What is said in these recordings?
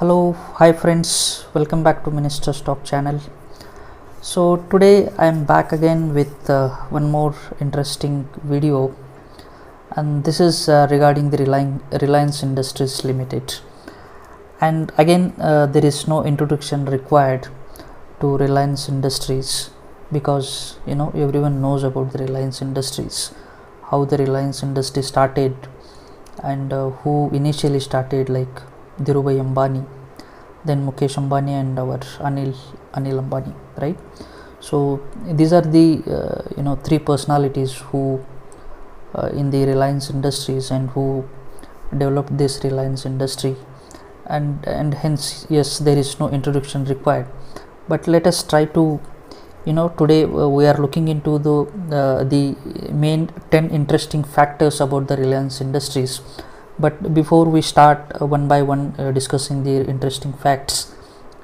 Hello, hi friends, welcome back to Minister Stock channel. So today I am back again with one more interesting video, and this is regarding the Reliance Industries Limited. And again there is no introduction required to Reliance Industries, because everyone knows about the Reliance Industries, how the Reliance Industry started, and who initially started, like Dhirubhai Ambani, then Mukesh Ambani, and our Anil Ambani, right? So these are the three personalities who in the Reliance Industries, and who developed this Reliance industry, and hence, yes, there is no introduction required. But let us try to today we are looking into the main 10 interesting factors about the Reliance Industries. But before we start one by one discussing the interesting facts,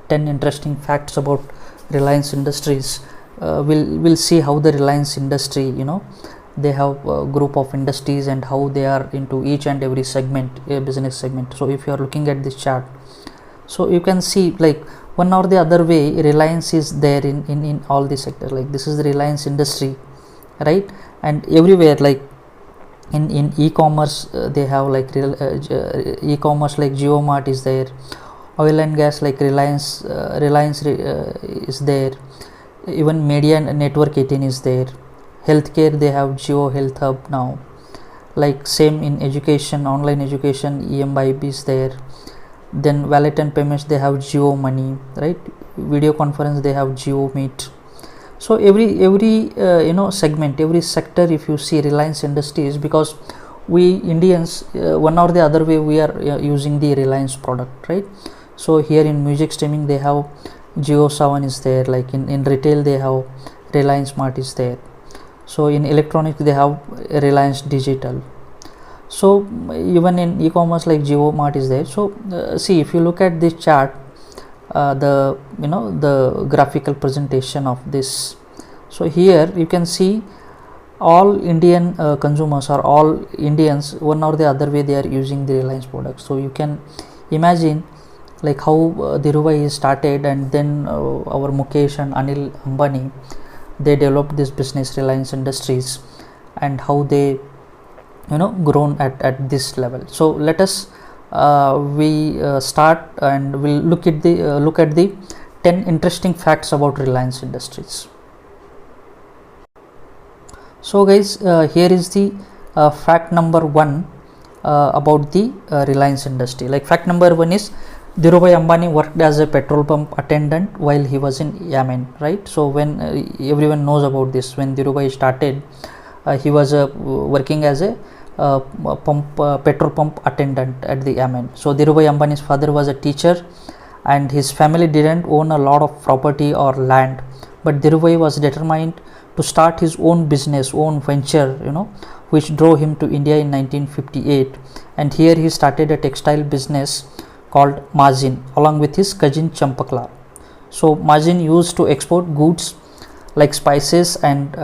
10 interesting facts about Reliance Industries, we'll see how the Reliance industry, they have a group of industries and how they are into each and every segment, business segment. So if you are looking at this chart, so you can see, like, one or the other way, Reliance is there in all the sectors. Like, this is the Reliance industry, right? And everywhere, like in e-commerce, they have like e-commerce, like JioMart is there. Oil and gas, like Reliance is there. Even media network 18 is there. Healthcare, they have Geo Health Hub now. Like same in education, online education, EMIB is there. Then wallet and payments, they have Geo Money, right? Video conference, they have Geo Meet. So every segment, every sector, if you see Reliance Industries, because we Indians, one or the other way, we are using the Reliance product, right? So here in music streaming, they have Jio7 is there. Like in retail, they have Reliance Mart is there. So in electronics, they have Reliance Digital. So even in e-commerce, like JioMart is there. So see, if you look at this chart, the graphical presentation of this, so here you can see all Indian consumers, or all Indians, one or the other way, they are using the Reliance products. So you can imagine, like, how Dhirubhai started, and then our Mukesh and Anil Ambani, they developed this business, Reliance Industries, and how they grown at this level. So let us start, and we'll look at the 10 interesting facts about Reliance Industries. So guys, here is the fact number 1 about the Reliance industry. Like, fact number 1 is Dhirubhai Ambani worked as a petrol pump attendant while he was in Yemen, right? So when everyone knows about this, when Dhirubhai started, he was working as a petrol pump attendant at the Yemen. So Dhirubhai Ambani's father was a teacher, and his family didn't own a lot of property or land, but Dhirubhai was determined to start his own business, own venture, which drove him to India in 1958. And here he started a textile business called Mazin, along with his cousin Champaklal. So Mazin used to export goods like spices and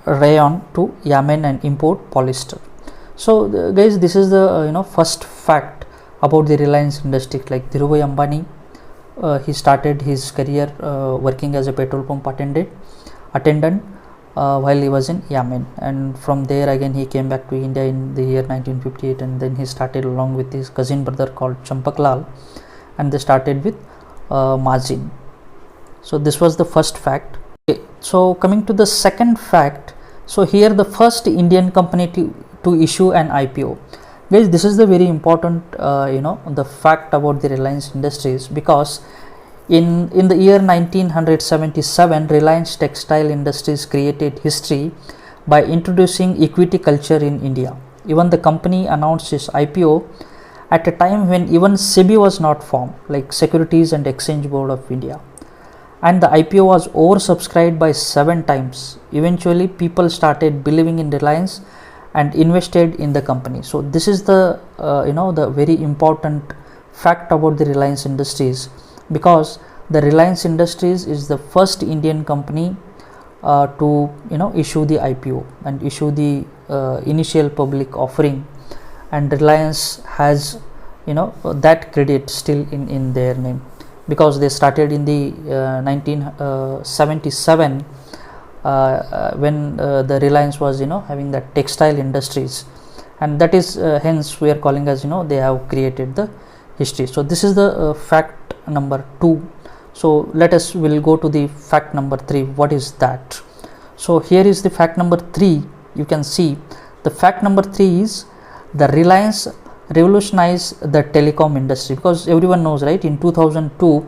rayon to Yemen, and import polyester. So guys, this is the first fact about the Reliance industry. Like, Dhirubhai Ambani, he started his career working as a petrol pump attendant while he was in Yemen, and from there again he came back to India in the year 1958, and then he started along with his cousin brother called Champaklal, and they started with Mazin. So this was the first fact. Okay, so coming to the second fact, so here the first Indian company to issue an IPO. Guys, this is the very important the fact about the Reliance Industries, because in the year 1977, Reliance Textile Industries created history by introducing equity culture in India. Even the company announced its IPO at a time when even SEBI was not formed, like Securities and Exchange Board of India, and the IPO was oversubscribed by 7 times. Eventually, people started believing in Reliance and invested in the company. So this is the the very important fact about the Reliance Industries, because the Reliance Industries is the first Indian company to issue the IPO and issue the initial public offering, and Reliance has that credit still in their name, because they started in the 1977 when the Reliance was having that textile industries, and that is hence we are calling as they have created the history. So this is the fact number 2. So we'll go to the fact number 3. What is that? So here is the fact number 3. You can see the fact number 3 is the Reliance revolutionized the telecom industry, because everyone knows, right, in 2002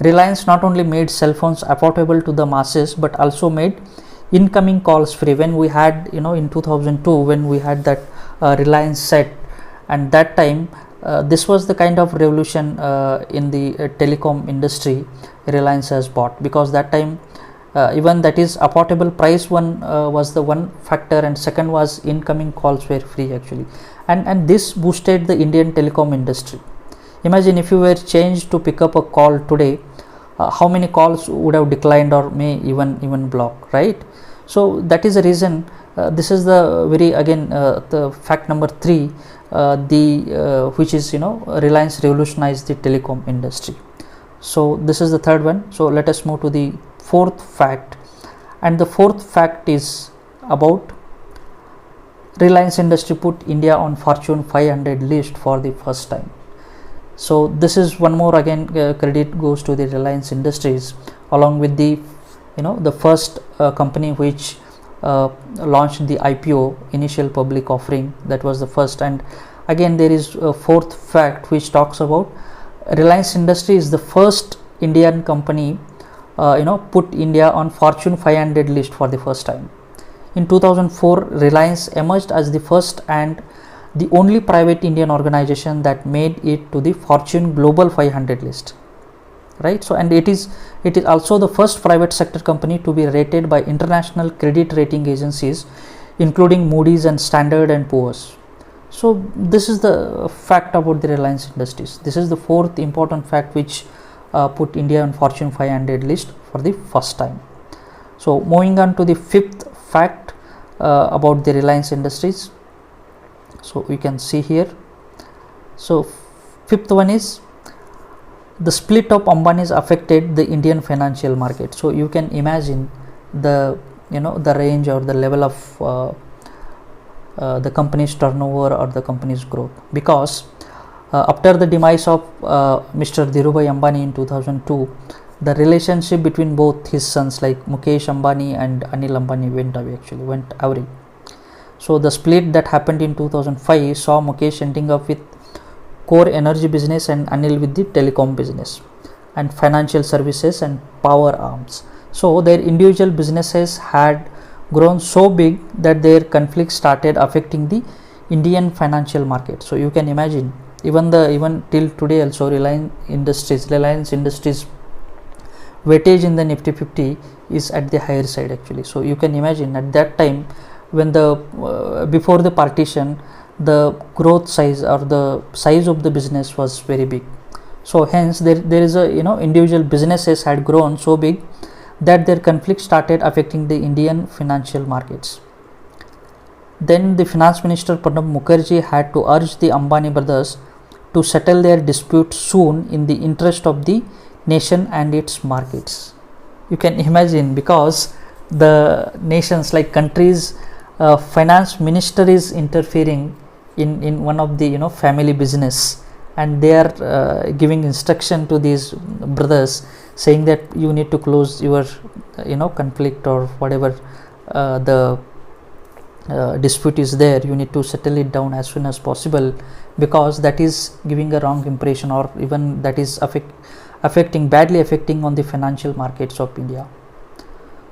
Reliance not only made cell phones affordable to the masses but also made incoming calls free. When we had in 2002 when we had that Reliance set, and that time this was the kind of revolution in the telecom industry Reliance has brought, because that time even that is affordable price one was the one factor, and second was incoming calls were free actually, and this boosted the Indian telecom industry. Imagine if you were changed to pick up a call today, how many calls would have declined or may even block, right? So that is the reason this is the very the fact number 3, which is Reliance revolutionized the telecom industry. So this is the third one. So let us move to the fourth fact, and the fourth fact is about Reliance Industry put India on Fortune 500 list for the first time. So this is one more credit goes to the Reliance Industries, along with the the first company which launched the IPO, initial public offering. That was the first. And again there is a fourth fact which talks about Reliance Industry is the first Indian company put India on Fortune 500 list for the first time. In 2004 Reliance emerged as the first and the only private Indian organization that made it to the Fortune Global 500 list, right? So and it is also the first private sector company to be rated by international credit rating agencies including Moody's and Standard and Poor's. So this is the fact about the Reliance Industries. This is the fourth important fact which put India on Fortune 500 list for the first time. So moving on to the fifth fact about the Reliance Industries. So we can see here. So fifth one is the split of Ambani's affected the Indian financial market. So you can imagine the the range or the level of the company's turnover or the company's growth, because after the demise of Mr. Dhirubhai Ambani in 2002, the relationship between both his sons like Mukesh Ambani and Anil Ambani went awry. So the split that happened in 2005 saw Mukesh ending up with core energy business and Anil with the telecom business and financial services and power arms. So their individual businesses had grown so big that their conflicts started affecting the Indian financial market. So you can imagine, even till today also Reliance Industries weightage in the Nifty 50 is at the higher side actually. So you can imagine at that time when the before the partition, the growth size or the size of the business was very big. So hence there is a individual businesses had grown so big that their conflict started affecting the Indian financial markets. Then the finance minister Pranab Mukherjee had to urge the Ambani brothers to settle their dispute soon in the interest of the nation and its markets. You can imagine, because the nations like countries finance minister is interfering in one of the family business, and they are giving instruction to these brothers saying that you need to close your conflict or whatever the dispute is there, you need to settle it down as soon as possible, because that is giving a wrong impression, or even that is badly affecting on the financial markets of India.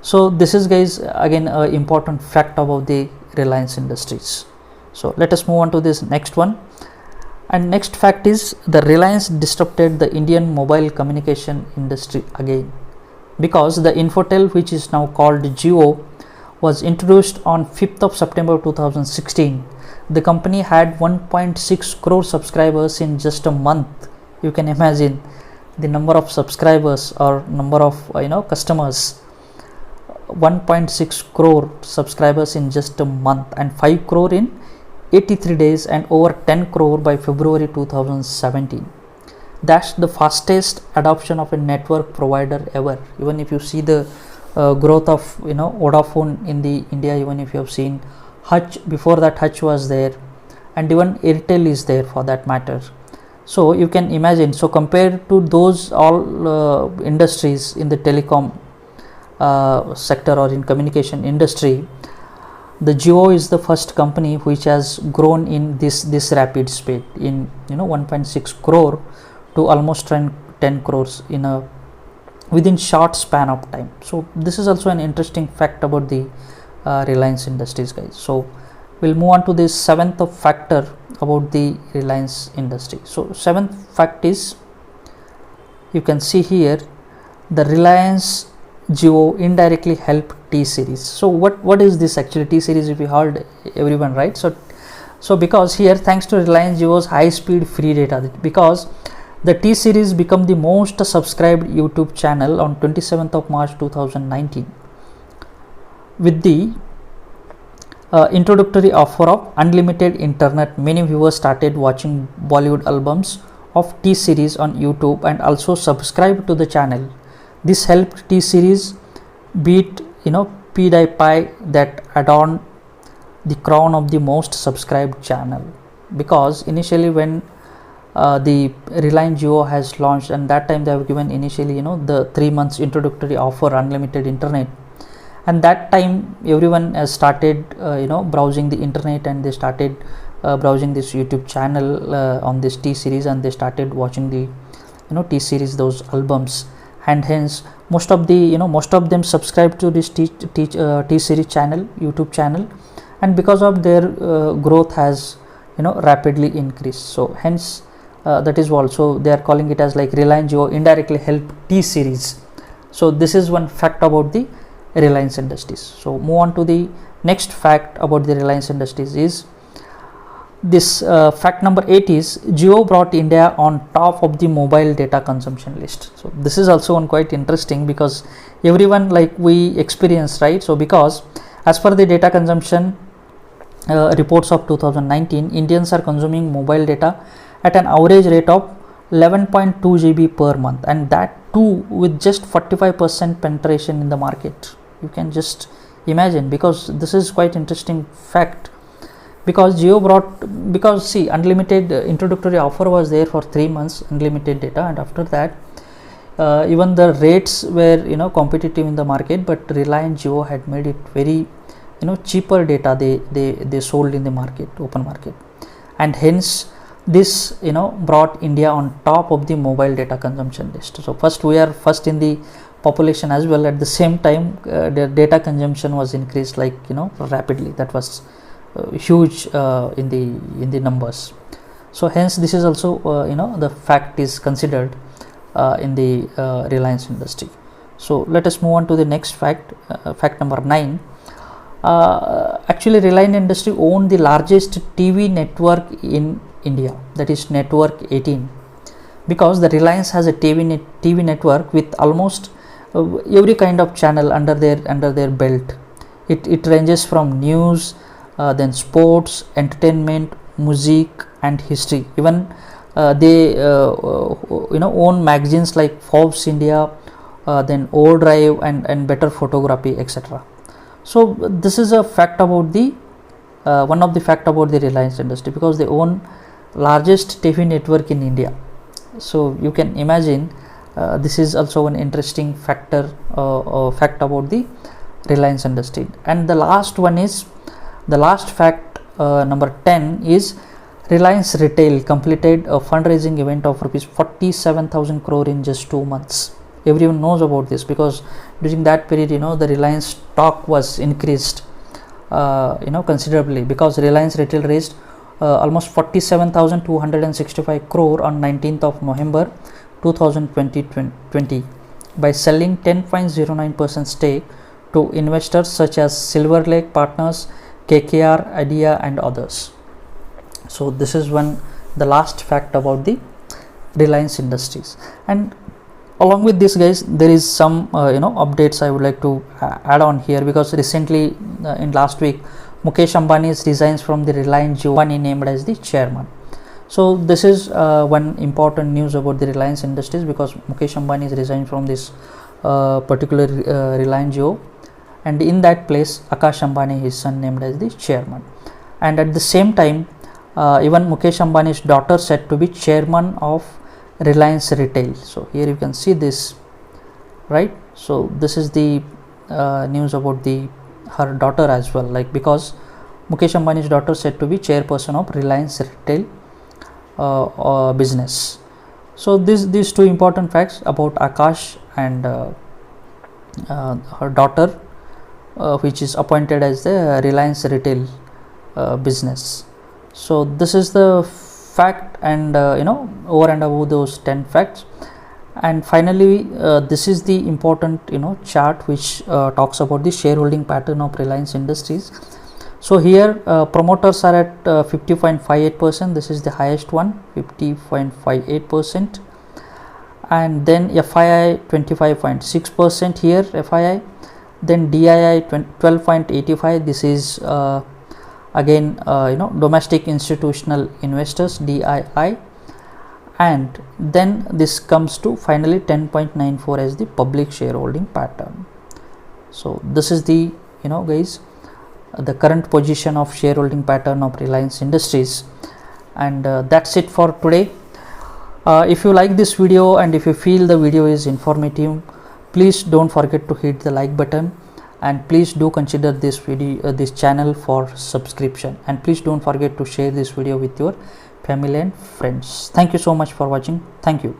So this is, guys, again an important fact about the Reliance Industries. So let us move on to this next one. And next fact is the Reliance disrupted the Indian mobile communication industry again, because the Infotel, which is now called Jio, was introduced on 5th of September 2016. The company had 1.6 crore subscribers in just a month. You can imagine the number of subscribers or number of customers. 1.6 crore subscribers in just a month, and 5 crore in 83 days and over 10 crore by February 2017. That's the fastest adoption of a network provider ever. Even if you see the growth of Vodafone in the India, even if you have seen Hutch, before that Hutch was there, and even Airtel is there for that matter. So you can imagine, so compared to those all industries in the telecom sector or in communication industry, the Jio is the first company which has grown in this rapid speed, in 1.6 crore to almost 10 crores in a within short span of time. So this is also an interesting fact about the Reliance Industries, guys. So we'll move on to the seventh factor about the Reliance industry. So seventh fact is, you can see here, the Reliance Jio indirectly help T series. So what is this actually? T series, if you heard everyone, right? So because here, thanks to Reliance Jio's high speed free data, because the T series become the most subscribed YouTube channel on 27th of March 2019 with the introductory offer of unlimited internet. Many viewers started watching Bollywood albums of T series on YouTube and also subscribed to the channel. This helped T series beat PewDiePie that adorned the crown of the most subscribed channel, because initially when the Reliance Jio has launched, and that time they have given initially the 3 months introductory offer, unlimited internet, and that time everyone has started browsing the internet, and they started browsing this YouTube channel on this T series, and they started watching the T series, those albums, and hence most of them subscribed to this T series channel, YouTube channel, and because of their growth has rapidly increased. So hence that is also they are calling it as like Reliance Jio indirectly help T series. So this is one fact about the Reliance Industries. So move on to the next fact about the Reliance Industries is this fact number 8 is Jio brought India on top of the mobile data consumption list. So this is also one quite interesting, because everyone like we experience, right? So because as per the data consumption reports of 2019, Indians are consuming mobile data at an average rate of 11.2 GB per month, and that too with just 45% penetration in the market. You can just imagine, because this is quite interesting fact, because Jio brought, because see, unlimited introductory offer was there for 3 months, unlimited data, and after that even the rates were competitive in the market, but Reliance Jio had made it very cheaper data they sold in the market, open market, and hence this brought India on top of the mobile data consumption list. So first, we are first in the population as well. At the same time, the data consumption was increased like rapidly. That was huge in the numbers. So hence this is also the fact is considered in the Reliance industry. So let us move on to the next fact, fact number 9. Actually, Reliance Industry owned the largest TV network in India, that is network 18, because the Reliance has a TV network with almost every kind of channel under their belt. It ranges from news, then sports, entertainment, music, and history. Even they own magazines like Forbes India, then Overdrive, and Better Photography, etc. So this is a fact about the one of the fact about the Reliance Industry, because they own largest TV network in India. So you can imagine this is also an interesting factor fact about the Reliance Industry. And the last one is, the last fact number 10 is Reliance Retail completed a fundraising event of rupees 47,000 crore in just 2 months. Everyone knows about this, because during that period the Reliance stock was increased considerably, because Reliance Retail raised almost 47,265 crore on 19th of November 2020 by selling 10.09% stake to investors such as Silver Lake Partners, KKR, Idea, and others. So this is the last fact about the Reliance Industries. And along with this, guys, there is some updates I would like to add on here, because recently in last week Mukesh Ambani resigns from the Reliance Jio, Ambani named as the chairman. So this is one important news about the Reliance Industries, because Mukesh Ambani is resigned from this particular Reliance Jio, and in that place Akash Ambani, his son, named as the chairman. And at the same time, even Mukesh Ambani's daughter said to be chairman of Reliance Retail. So here you can see this, right? So this is the news about her daughter as well, like, because Mukesh Ambani's daughter said to be chairperson of Reliance Retail business. So these two important facts about Akash and her daughter, which is appointed as the Reliance Retail business. So this is the fact, and over and above those 10 facts. And finally, this is the important chart which talks about the shareholding pattern of Reliance Industries. So here promoters are at 50.58%. this is the highest one, 50.58%, and then FII 25.6% here, FII, then DII 12.85%. this is again domestic institutional investors, DII, and then this comes to finally 10.94% as the public shareholding pattern. So this is the guys, the current position of shareholding pattern of Reliance Industries. And that's it for today. If you like this video and if you feel the video is informative, please don't forget to hit the like button, and please do consider this video, this channel for subscription, and please don't forget to share this video with your family and friends. Thank you so much for watching. Thank you.